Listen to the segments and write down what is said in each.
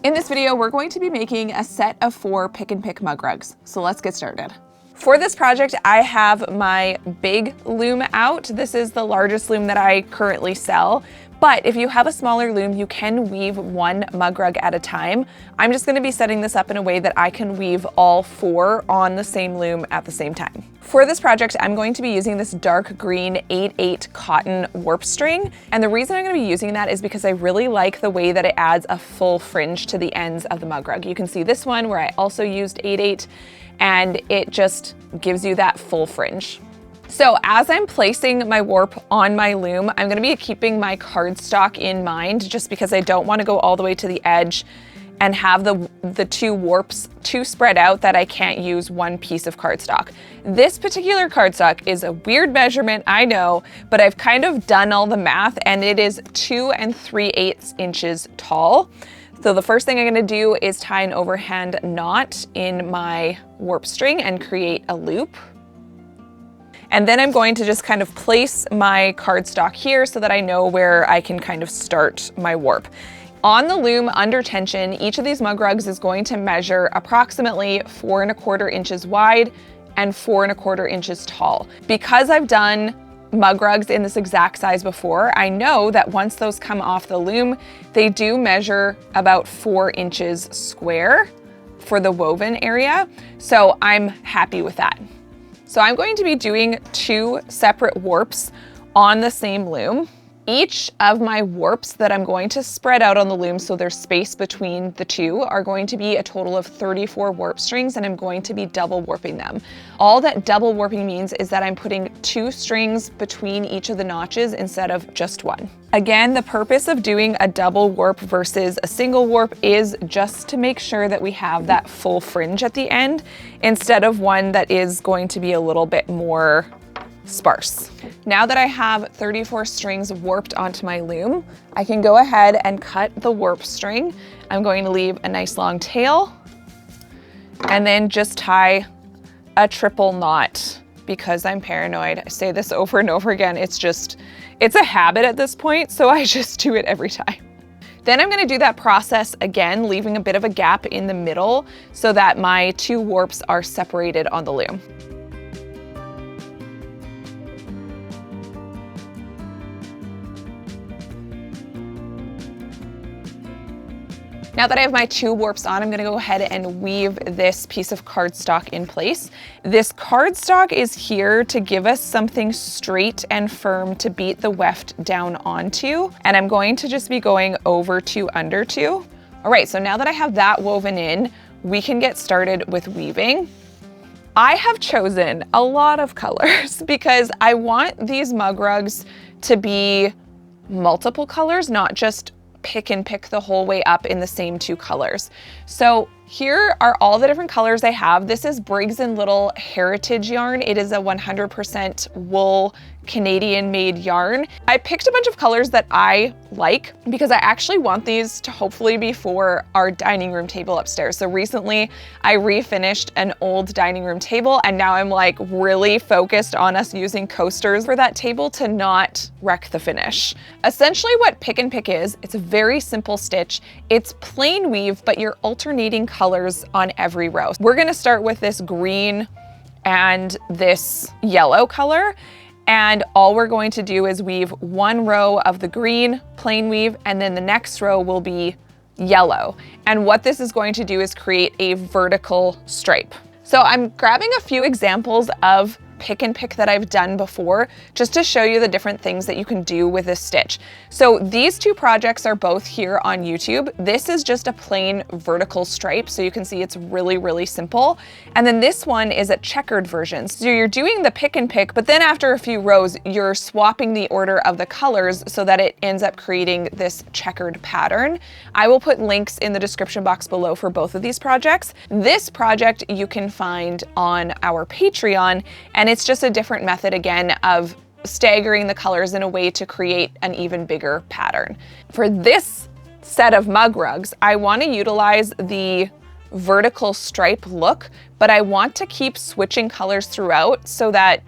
In this video, we're going to be making a set of 4 pick and pick mug rugs. So let's get started. For this project, I have my big loom out. This is the largest loom that I currently sell. But if you have a smaller loom, you can weave 1 mug rug at a time. I'm just gonna be setting this up in a way that I can weave all 4 on the same loom at the same time. For this project, I'm going to be using this dark green 8/8 cotton warp string. And the reason I'm gonna be using that is because I really like the way that it adds a full fringe to the ends of the mug rug. You can see this one where I also used 8/8, and it just gives you that full fringe. So as I'm placing my warp on my loom, I'm gonna be keeping my cardstock in mind just because I don't wanna go all the way to the edge and have the 2 warps too spread out that I can't use 1 piece of cardstock. This particular cardstock is a weird measurement, I know, but I've kind of done all the math and it is 2 3/8 inches tall. So the first thing I'm gonna do is tie an overhand knot in my warp string and create a loop. And then I'm going to just kind of place my cardstock here so that I know where I can kind of start my warp. On the loom under tension, each of these mug rugs is going to measure approximately 4 1/4 inches wide and 4 1/4 inches tall. Because I've done mug rugs in this exact size before, I know that once those come off the loom, they do measure about 4 inches square for the woven area. So I'm happy with that. So I'm going to be doing 2 separate warps on the same loom. Each of my warps that I'm going to spread out on the loom, so there's space between the 2, are going to be a total of 34 warp strings, and I'm going to be double warping them. All that double warping means is that I'm putting 2 strings between each of the notches instead of just 1. Again, the purpose of doing a double warp versus a single warp is just to make sure that we have that full fringe at the end instead of one that is going to be a little bit more sparse. Now that I have 34 strings warped onto my loom, I can go ahead and cut the warp string. I'm going to leave a nice long tail and then just tie a triple knot because I'm paranoid. I say this over and over again. It's a habit at this point, so I just do it every time. Then I'm gonna do that process again, leaving a bit of a gap in the middle so that my 2 warps are separated on the loom. Now that I have my 2 warps on, I'm gonna go ahead and weave this piece of cardstock in place. This cardstock is here to give us something straight and firm to beat the weft down onto. And I'm going to just be going over 2 under 2. All right, so now that I have that woven in, we can get started with weaving. I have chosen a lot of colors because I want these mug rugs to be multiple colors, not just pick and pick the whole way up in the same 2 colors. So here are all the different colors I have. This is Briggs & Little Heritage yarn. It is a 100% wool Canadian made yarn. I picked a bunch of colors that I like because I actually want these to hopefully be for our dining room table upstairs. So recently I refinished an old dining room table and now I'm like really focused on us using coasters for that table to not wreck the finish. Essentially what pick and pick is, it's a very simple stitch. It's plain weave, but you're alternating colors on every row. We're gonna start with this green and this yellow color. And all we're going to do is weave 1 row of the green, plain weave, and then the next row will be yellow. And what this is going to do is create a vertical stripe. So I'm grabbing a few examples of pick and pick that I've done before, just to show you the different things that you can do with this stitch. So these 2 projects are both here on YouTube. This is just a plain vertical stripe, so you can see it's really, really simple. And then this one is a checkered version. So you're doing the pick and pick, but then after a few rows, you're swapping the order of the colors so that it ends up creating this checkered pattern. I will put links in the description box below for both of these projects. This project you can find on our Patreon, and it's just a different method again of staggering the colors in a way to create an even bigger pattern. For this set of mug rugs, I want to utilize the vertical stripe look, but I want to keep switching colors throughout so that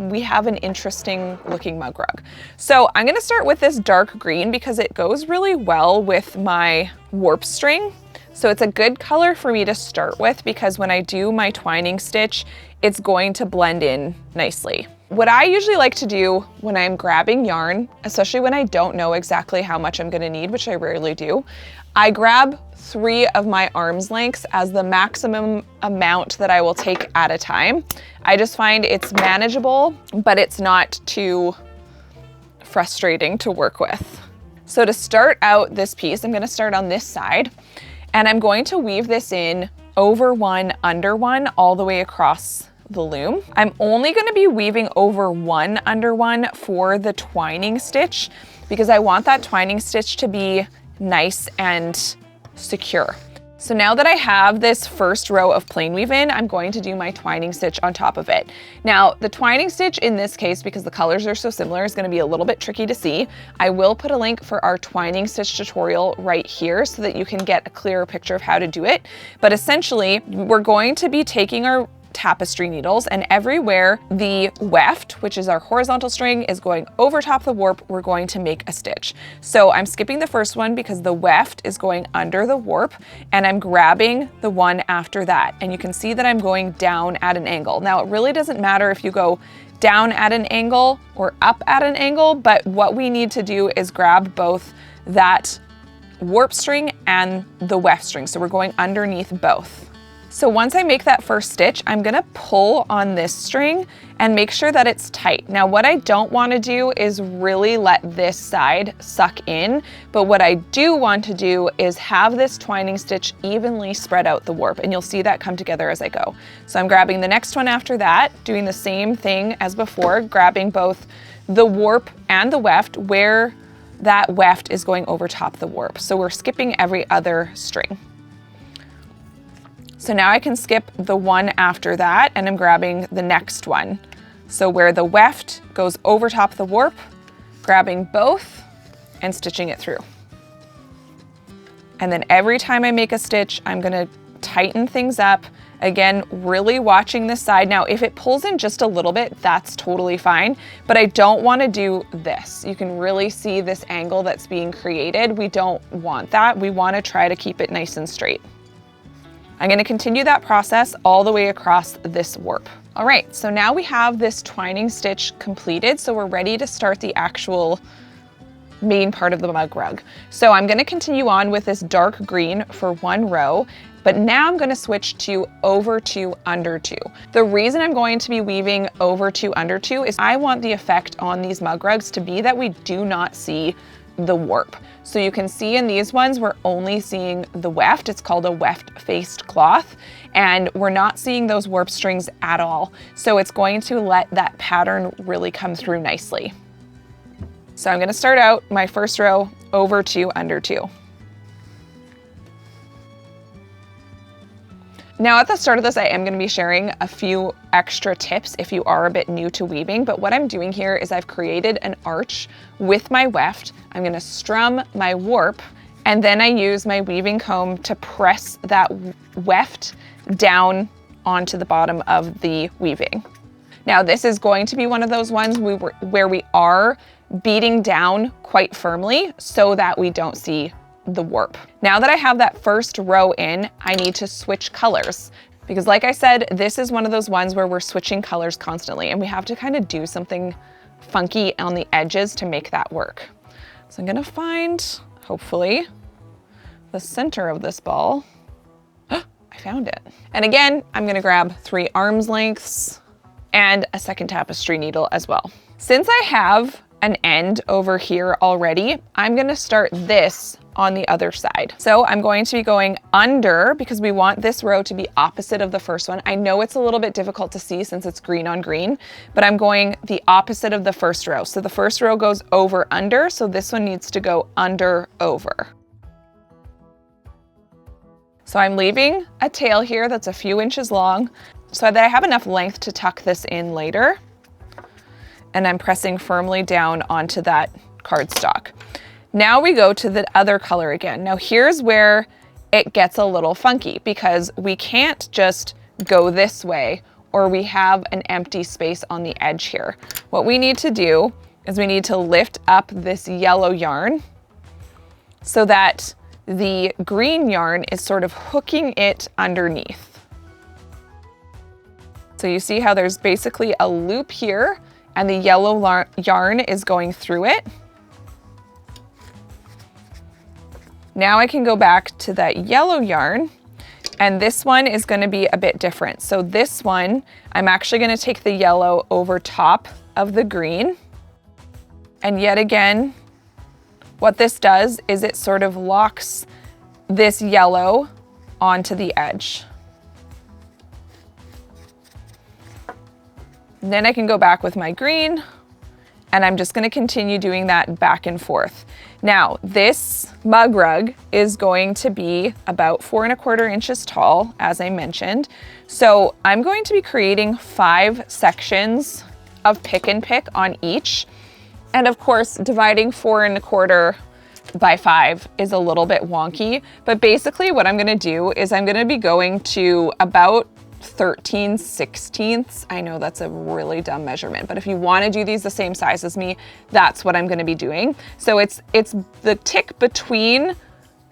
we have an interesting looking mug rug. So I'm gonna start with this dark green because it goes really well with my warp string. So it's a good color for me to start with because when I do my twining stitch, it's going to blend in nicely. What I usually like to do when I'm grabbing yarn, especially when I don't know exactly how much I'm gonna need, which I rarely do, I grab 3 of my arm's lengths as the maximum amount that I will take at a time. I just find it's manageable, but it's not too frustrating to work with. So to start out this piece, I'm gonna start on this side, and I'm going to weave this in over one, under one, all the way across the loom. I'm only gonna be weaving over one, under one for the twining stitch because I want that twining stitch to be nice and secure. So now that I have this first row of plain weave in, I'm going to do my twining stitch on top of it. Now, the twining stitch in this case, because the colors are so similar, is gonna be a little bit tricky to see. I will put a link for our twining stitch tutorial right here so that you can get a clearer picture of how to do it. But essentially, we're going to be taking our tapestry needles, and everywhere the weft, which is our horizontal string, is going over top the warp, we're going to make a stitch. So I'm skipping the first one because the weft is going under the warp, and I'm grabbing the one after that. And you can see that I'm going down at an angle. Now, it really doesn't matter if you go down at an angle or up at an angle, but what we need to do is grab both that warp string and the weft string. So we're going underneath both. So once I make that first stitch, I'm gonna pull on this string and make sure that it's tight. Now, what I don't wanna do is really let this side suck in, but what I do want to do is have this twining stitch evenly spread out the warp, and you'll see that come together as I go. So I'm grabbing the next one after that, doing the same thing as before, grabbing both the warp and the weft where that weft is going over top the warp. So we're skipping every other string. So now I can skip the one after that, and I'm grabbing the next one. So where the weft goes over top the warp, grabbing both and stitching it through. And then every time I make a stitch, I'm gonna tighten things up. Again, really watching this side. Now, if it pulls in just a little bit, that's totally fine, but I don't wanna do this. You can really see this angle that's being created. We don't want that. We wanna try to keep it nice and straight. I'm gonna continue that process all the way across this warp. All right, so now we have this twining stitch completed, so we're ready to start the actual main part of the mug rug. So I'm gonna continue on with this dark green for one row, but now I'm gonna switch to over 2, under 2. The reason I'm going to be weaving over 2, under 2 is I want the effect on these mug rugs to be that we do not see the warp. So you can see in these ones, we're only seeing the weft. It's called a weft-faced cloth, and we're not seeing those warp strings at all. So it's going to let that pattern really come through nicely. So I'm gonna start out my first row over 2, under 2. Now at the start of this, I am gonna be sharing a few extra tips if you are a bit new to weaving, but what I'm doing here is I've created an arch with my weft. I'm gonna strum my warp, and then I use my weaving comb to press that weft down onto the bottom of the weaving. Now this is going to be one of those ones where we are beating down quite firmly so that we don't see the warp. Now that I have that first row in, I need to switch colors because like I said, this is one of those ones where we're switching colors constantly and we have to kind of do something funky on the edges to make that work. So I'm gonna find, hopefully, the center of this ball. I found it. And again, I'm gonna grab 3 arm's lengths and a second tapestry needle as well. Since I have an end over here already, I'm gonna start this on the other side. So I'm going to be going under because we want this row to be opposite of the first one. I know it's a little bit difficult to see since it's green on green, but I'm going the opposite of the first row. So the first row goes over under, so this one needs to go under over. So I'm leaving a tail here that's a few inches long so that I have enough length to tuck this in later. And I'm pressing firmly down onto that cardstock. Now we go to the other color again. Now here's where it gets a little funky because we can't just go this way or we have an empty space on the edge here. What we need to do is we need to lift up this yellow yarn so that the green yarn is sort of hooking it underneath. So you see how there's basically a loop here and the yellow yarn is going through it. Now I can go back to that yellow yarn, and this one is going to be a bit different. So this one, I'm actually going to take the yellow over top of the green. And yet again, what this does is it sort of locks this yellow onto the edge. And then I can go back with my green, and I'm just going to continue doing that back and forth. Now, this mug rug is going to be about 4 1/4 inches tall, as I mentioned. So I'm going to be creating 5 sections of pick and pick on each. And of course, dividing 4 1/4 by 5 is a little bit wonky, but basically what I'm gonna do is I'm gonna be going to about 13/16. I know that's a really dumb measurement, but if you want to do these the same size as me, that's what I'm going to be doing. So it's the tick between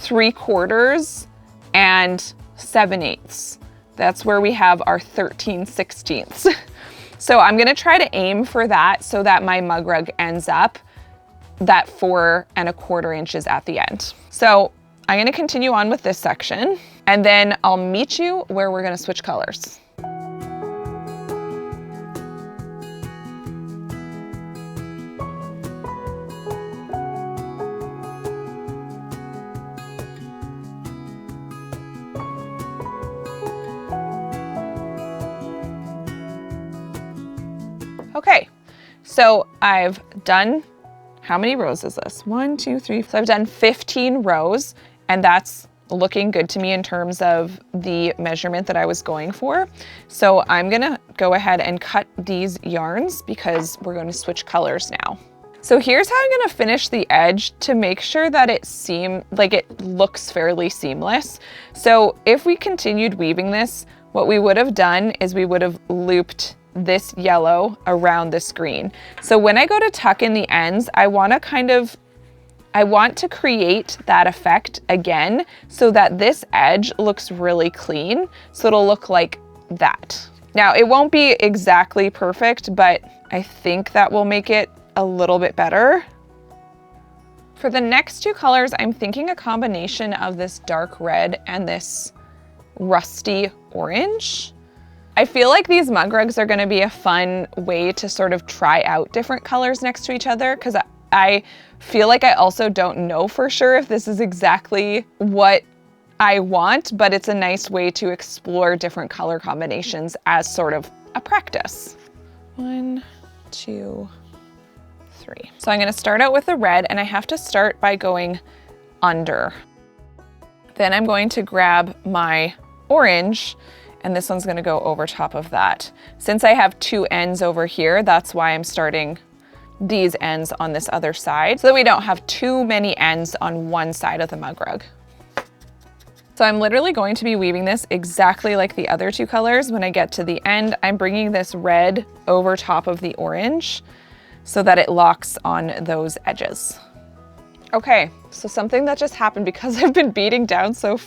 3/4 and 7/8. That's where we have our 13/16. So I'm going to try to aim for that so that my mug rug ends up that 4 1/4 inches at the end. So I'm going to continue on with this section, and then I'll meet you where we're going to switch colors. Okay, so I've done, how many rows is this? 1, 2, 3. So I've done 15 rows, and that's looking good to me in terms of the measurement that I was going for. So I'm gonna go ahead and cut these yarns because we're going to switch colors now. So here's how I'm gonna finish the edge to make sure that it looks fairly seamless. So if we continued weaving this, what we would have done is we would have looped this yellow around this green. So when I go to tuck in the ends, I want to create that effect again so that this edge looks really clean. So it'll look like that. Now it won't be exactly perfect, but I think that will make it a little bit better. For the next 2 colors, I'm thinking a combination of this dark red and this rusty orange. I feel like these mug rugs are gonna be a fun way to sort of try out different colors next to each other, because I feel like I also don't know for sure if this is exactly what I want, but it's a nice way to explore different color combinations as sort of a practice. 1, 2, 3. So I'm gonna start out with the red, and I have to start by going under. Then I'm going to grab my orange, and this one's gonna go over top of that. Since I have 2 ends over here, that's why I'm starting these ends on this other side, so that we don't have too many ends on one side of the mug rug. So I'm literally going to be weaving this exactly like the other 2 colors. When I get to the end, I'm bringing this red over top of the orange so that it locks on those edges. Okay, so something that just happened because I've been beating down so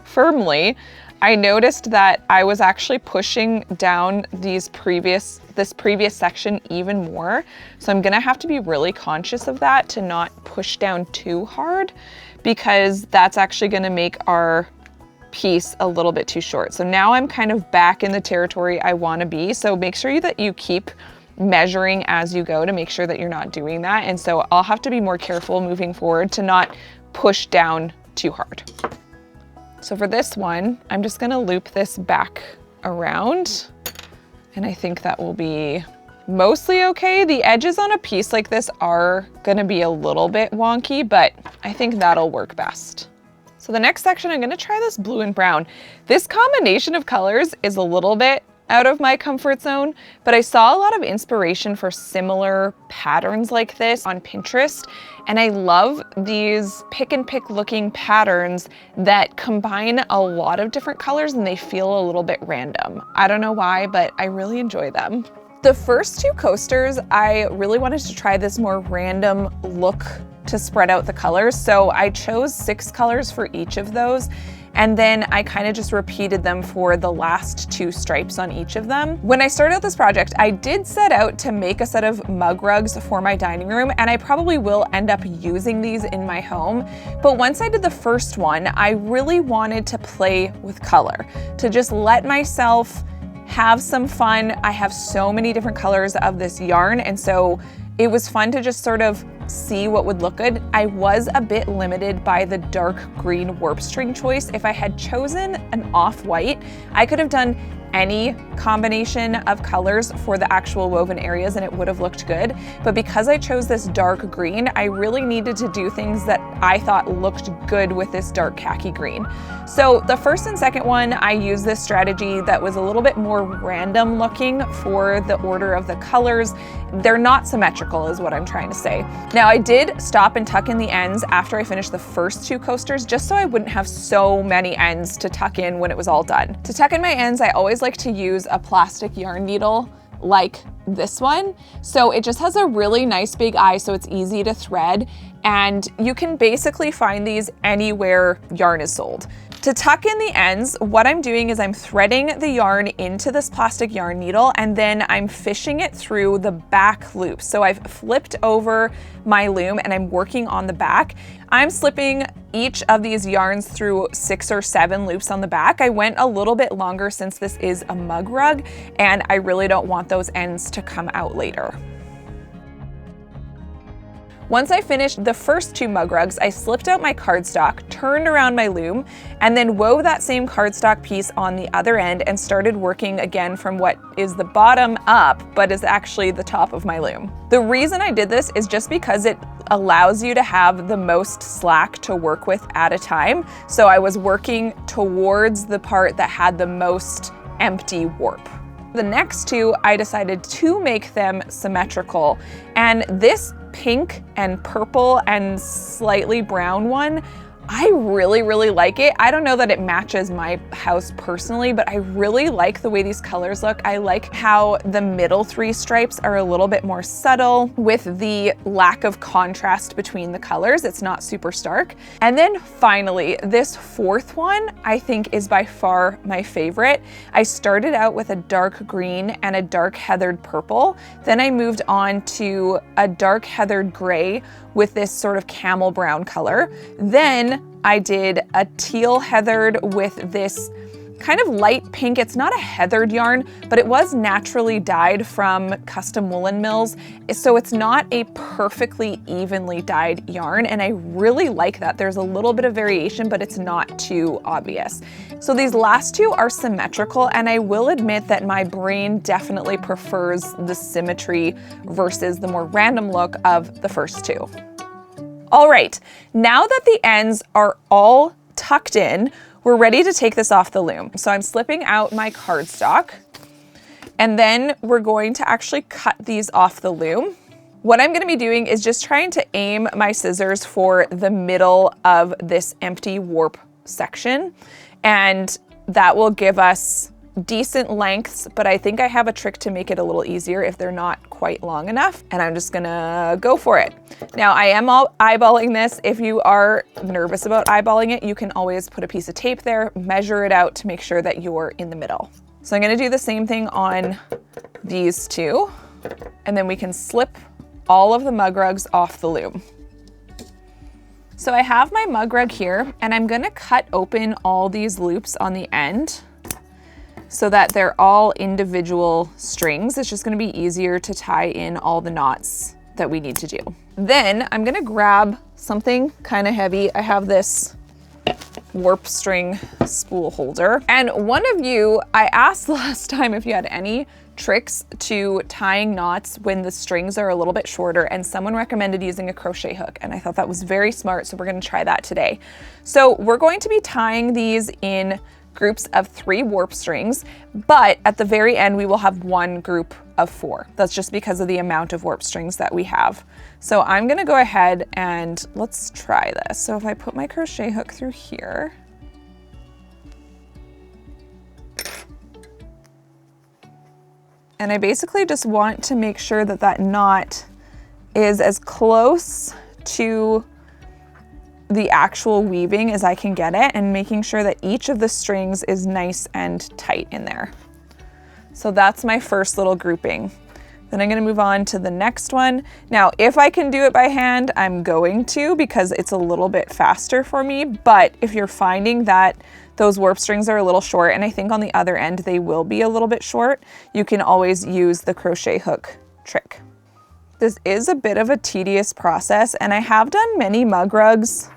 firmly, I noticed that I was actually pushing down this previous section even more. So I'm gonna have to be really conscious of that to not push down too hard, because that's actually gonna make our piece a little bit too short. So now I'm kind of back in the territory I wanna be. So make sure that you keep measuring as you go to make sure that you're not doing that. And so I'll have to be more careful moving forward to not push down too hard. So for this one, I'm just gonna loop this back around, and I think that will be mostly okay. The edges on a piece like this are gonna be a little bit wonky, but I think that'll work best. So the next section, I'm gonna try this blue and brown. This combination of colors is a little bit out of my comfort zone, but I saw a lot of inspiration for similar patterns like this on Pinterest, and I love these pick and pick looking patterns that combine a lot of different colors and they feel a little bit random. I don't know why, but I really enjoy them. The first two coasters, I really wanted to try this more random look to spread out the colors. So I chose 6 colors for each of those. And then I kind of just repeated them for the last 2 stripes on each of them. When I started out this project, I did set out to make a set of mug rugs for my dining room, and I probably will end up using these in my home. But once I did the first one, I really wanted to play with color, to just let myself have some fun. I have so many different colors of this yarn, and so it was fun to just sort of see what would look good. I was a bit limited by the dark green warp string choice. If I had chosen an off-white, I could have done any combination of colors for the actual woven areas and it would have looked good. But because I chose this dark green, I really needed to do things that I thought looked good with this dark khaki green. So the first and second one, I used this strategy that was a little bit more random looking for the order of the colors. They're not symmetrical is what I'm trying to say. Now I did stop and tuck in the ends after I finished the first 2 coasters, just so I wouldn't have so many ends to tuck in when it was all done. To tuck in my ends, I always like to use a plastic yarn needle like this one. So it just has a really nice big eye, so it's easy to thread. And you can basically find these anywhere yarn is sold. To tuck in the ends, what I'm doing is I'm threading the yarn into this plastic yarn needle and then I'm fishing it through the back loop. So I've flipped over my loom and I'm working on the back. I'm slipping each of these yarns through 6 or 7 loops on the back. I went a little bit longer since this is a mug rug and I really don't want those ends to come out later. Once I finished the first 2 mug rugs, I slipped out my cardstock, turned around my loom, and then wove that same cardstock piece on the other end and started working again from what is the bottom up, but is actually the top of my loom. The reason I did this is just because it allows you to have the most slack to work with at a time. So I was working towards the part that had the most empty warp. The next 2, I decided to make them symmetrical, and this pink and purple and slightly brown one, I really like it. I don't know that it matches my house personally, but I really like the way these colors look. I like how the middle 3 stripes are a little bit more subtle with the lack of contrast between the colors. It's not super stark. And then finally, this 4th one I think is by far my favorite. I started out with a dark green and a dark heathered purple. Then I moved on to a dark heathered gray with this sort of camel brown color. Then I did a teal heathered with this kind of light pink. It's not a heathered yarn, but it was naturally dyed from custom Woolen Mills. So it's not a perfectly evenly dyed yarn. And I really like that. There's a little bit of variation, but it's not too obvious. So these last 2 are symmetrical. And I will admit that my brain definitely prefers the symmetry versus the more random look of the first 2. All right, now that the ends are all tucked in, we're ready to take this off the loom. So I'm slipping out my cardstock and then we're going to actually cut these off the loom. What I'm gonna be doing is just trying to aim my scissors for the middle of this empty warp section, and that will give us decent lengths, but I think I have a trick to make it a little easier if they're not quite long enough, and I'm just gonna go for it. Now I am all eyeballing this. If you are nervous about eyeballing it, you can always put a piece of tape there, measure it out to make sure that you're in the middle. So I'm gonna do the same thing on these 2, and then we can slip all of the mug rugs off the loom. So I have my mug rug here, and I'm gonna cut open all these loops on the end so that they're all individual strings. It's just gonna be easier to tie in all the knots that we need to do. Then I'm gonna grab something kind of heavy. I have this warp string spool holder. And one of you, I asked last time if you had any tricks to tying knots when the strings are a little bit shorter, and someone recommended using a crochet hook, and I thought that was very smart, so we're gonna try that today. So we're going to be tying these in groups of 3 warp strings, but at the very end we will have 1 group of 4. That's just because of the amount of warp strings that we have. So I'm gonna go ahead and let's try this. So if I put my crochet hook through here, And I basically just want to make sure that that knot is as close to the actual weaving as I can get it, and making sure that each of the strings is nice and tight in there. So that's my first little grouping. Then I'm gonna move on to the next one. Now, if I can do it by hand, I'm going to, because it's a little bit faster for me. But if you're finding that those warp strings are a little short, and I think on the other end they will be a little bit short, you can always use the crochet hook trick. This is a bit of a tedious process, and I have done many mug rugs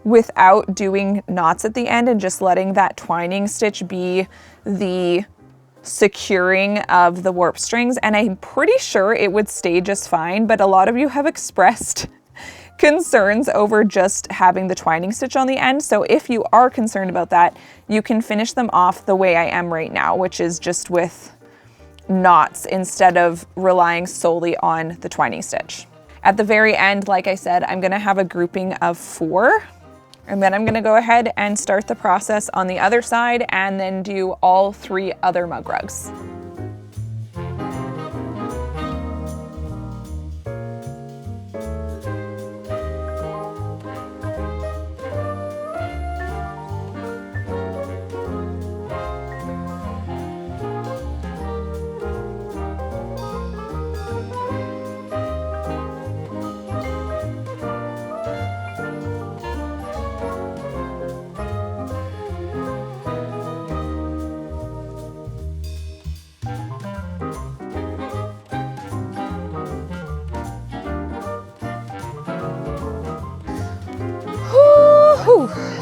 without doing knots at the end and just letting that twining stitch be the securing of the warp strings, and I'm pretty sure it would stay just fine, but a lot of you have expressed concerns over just having the twining stitch on the end. So if you are concerned about that, you can finish them off the way I am right now, which is just with knots instead of relying solely on the twining stitch. At the very end, like I said, I'm gonna have a grouping of 4. And then I'm gonna go ahead and start the process on the other side and then do all 3 other mug rugs.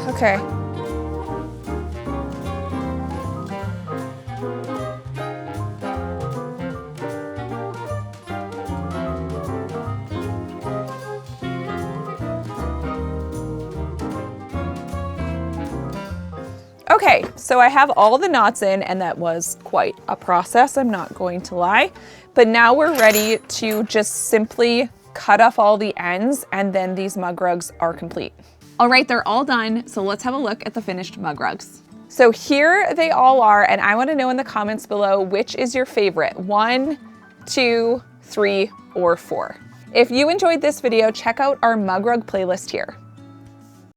Okay. Okay, so I have all the knots in, and that was quite a process, I'm not going to lie. But now we're ready to just simply cut off all the ends, and then these mug rugs are complete. All right, they're all done, so let's have a look at the finished mug rugs. So here they all are, and I want to know in the comments below which is your favorite, 1, 2, 3, or 4. If you enjoyed this video, check out our mug rug playlist here.